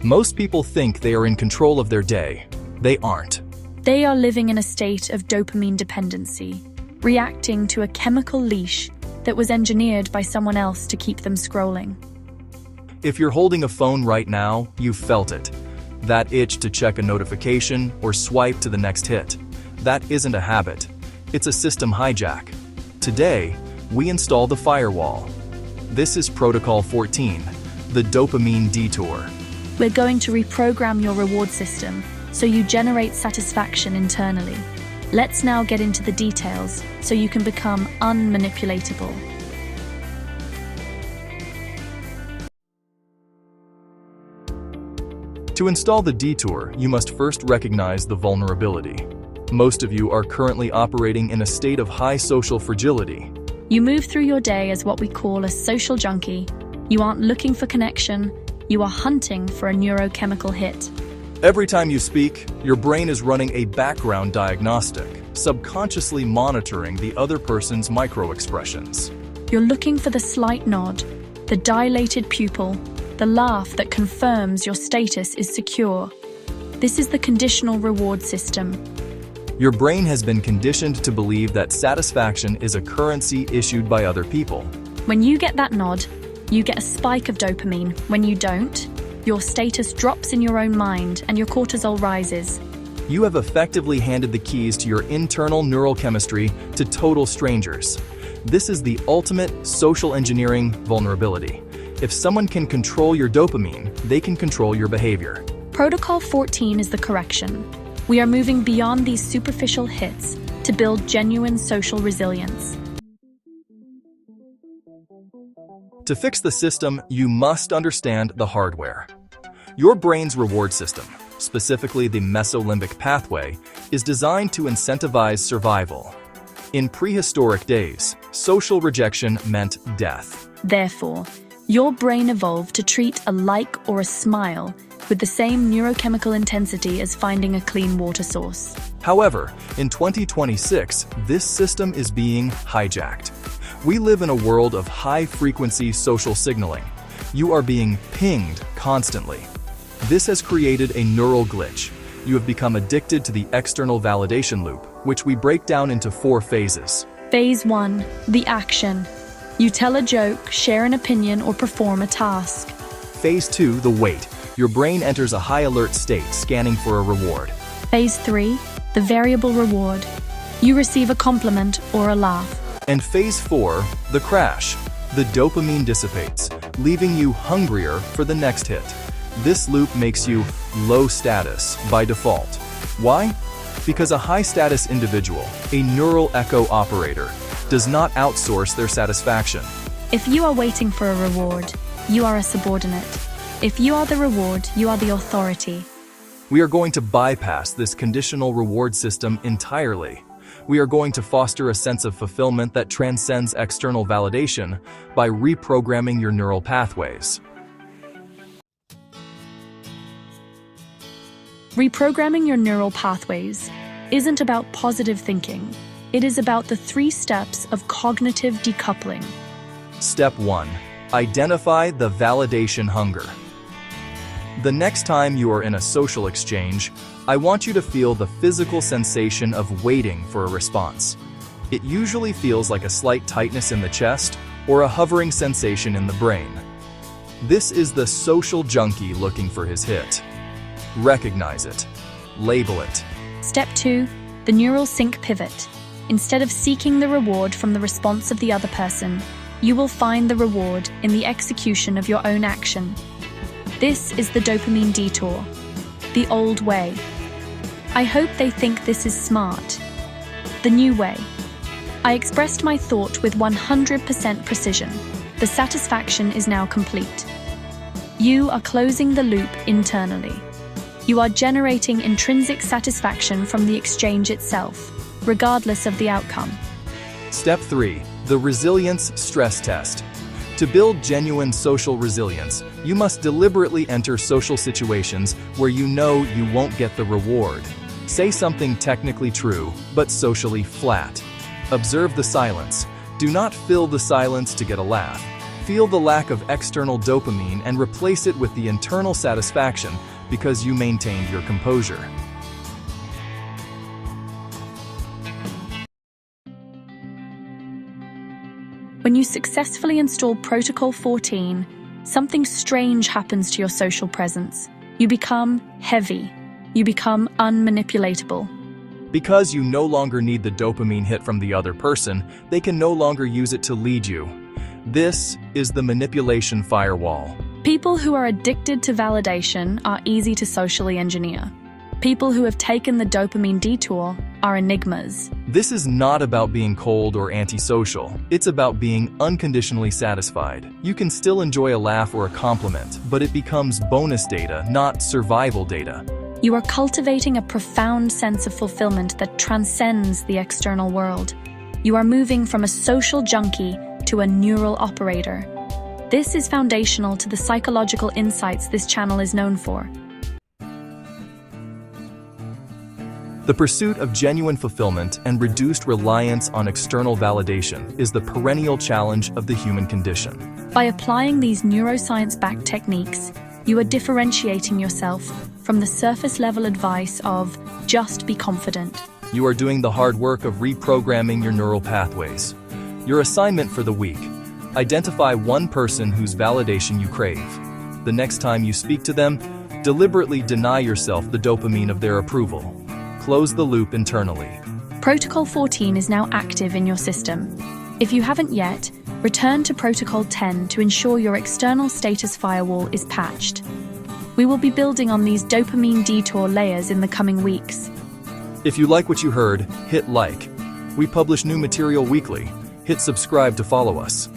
Most people think they are in control of their day. They aren't. They are living in a state of dopamine dependency, reacting to a chemical leash that was engineered by someone else to keep them scrolling. If you're holding a phone right now, you've felt it. That itch to check a notification or swipe to the next hit. That isn't a habit. It's a system hijack. Today, we install the firewall. This is Protocol 14, the Dopamine Detour. We're going to reprogram your reward system so you generate satisfaction internally. Let's now get into the details so you can become un-manipulatable. To install the detour, you must first recognize the vulnerability. Most of you are currently operating in a state of high social fragility. You move through your day as what we call a social junkie. You aren't looking for connection, you are hunting for a neurochemical hit. Every time you speak, your brain is running a background diagnostic, subconsciously monitoring the other person's micro-expressions. You're looking for the slight nod, the dilated pupil, the laugh that confirms your status is secure. This is the conditional reward system. Your brain has been conditioned to believe that satisfaction is a currency issued by other people. When you get that nod, you get a spike of dopamine. When you don't, your status drops in your own mind and your cortisol rises. You have effectively handed the keys to your internal neural chemistry to total strangers. This is the ultimate social engineering vulnerability. If someone can control your dopamine, they can control your behavior. Protocol 14 is the correction. We are moving beyond these superficial hits to build genuine social resilience. To fix the system, you must understand the hardware. Your brain's reward system, specifically the Mesolimbic pathway, is designed to incentivize survival. In prehistoric days, social rejection meant death. Therefore, your brain evolved to treat a like or a smile with the same neurochemical intensity as finding a clean water source. However, in 2026, this system is being hijacked. We live in a world of high-frequency social signaling. You are being pinged constantly. This has created a neural glitch. You have become addicted to the external validation loop, which we break down into 4 phases. Phase 1, the action. You tell a joke, share an opinion, or perform a task. Phase 2, the wait. Your brain enters a high-alert state, scanning for a reward. Phase 3, the variable reward. You receive a compliment or a laugh. And Phase 4, the crash. The dopamine dissipates, leaving you hungrier for the next hit. This loop makes you low status by default. Why? Because a high-status individual, a neural echo operator, does not outsource their satisfaction. If you are waiting for a reward, you are a subordinate. If you are the reward, you are the authority. We are going to bypass this conditional reward system entirely. We are going to foster a sense of fulfillment that transcends external validation by reprogramming your neural pathways. Reprogramming your neural pathways isn't about positive thinking. It is about the 3 steps of cognitive decoupling. Step 1. Identify the validation hunger. The next time you are in a social exchange, I want you to feel the physical sensation of waiting for a response. It usually feels like a slight tightness in the chest or a hovering sensation in the brain. This is the social junkie looking for his hit. Recognize it. Label it. Step 2, the neural sync pivot. Instead of seeking the reward from the response of the other person, you will find the reward in the execution of your own action. This is the dopamine detour, the old way. I hope they think this is smart. The new way. I expressed my thought with 100% precision. The satisfaction is now complete. You are closing the loop internally. You are generating intrinsic satisfaction from the exchange itself, regardless of the outcome. Step 3. The resilience stress test. To build genuine social resilience, you must deliberately enter social situations where you know you won't get the reward. Say something technically true, but socially flat. Observe the silence. Do not fill the silence to get a laugh. Feel the lack of external dopamine and replace it with the internal satisfaction because you maintained your composure. When you successfully install Protocol 14, something strange happens to your social presence. You become heavy. You become un-manipulatable. Because you no longer need the dopamine hit from the other person, they can no longer use it to lead you. This is the manipulation firewall. People who are addicted to validation are easy to socially engineer. People who have taken the dopamine detour are enigmas. This is not about being cold or antisocial. It's about being unconditionally satisfied. You can still enjoy a laugh or a compliment, but it becomes bonus data, not survival data. You are cultivating a profound sense of fulfillment that transcends the external world. You are moving from a social junkie to a neural operator. This is foundational to the psychological insights this channel is known for. The pursuit of genuine fulfillment and reduced reliance on external validation is the perennial challenge of the human condition. By applying these neuroscience-backed techniques, you are differentiating yourself from the surface-level advice of just be confident. You are doing the hard work of reprogramming your neural pathways. Your assignment for the week: identify one person whose validation you crave. The next time you speak to them, deliberately deny yourself the dopamine of their approval. Close the loop internally. Protocol 14 is now active in your system. If you haven't yet, return to Protocol 10 to ensure your external status firewall is patched. We will be building on these dopamine detour layers in the coming weeks. If you like what you heard, hit like. We publish new material weekly. Hit subscribe to follow us.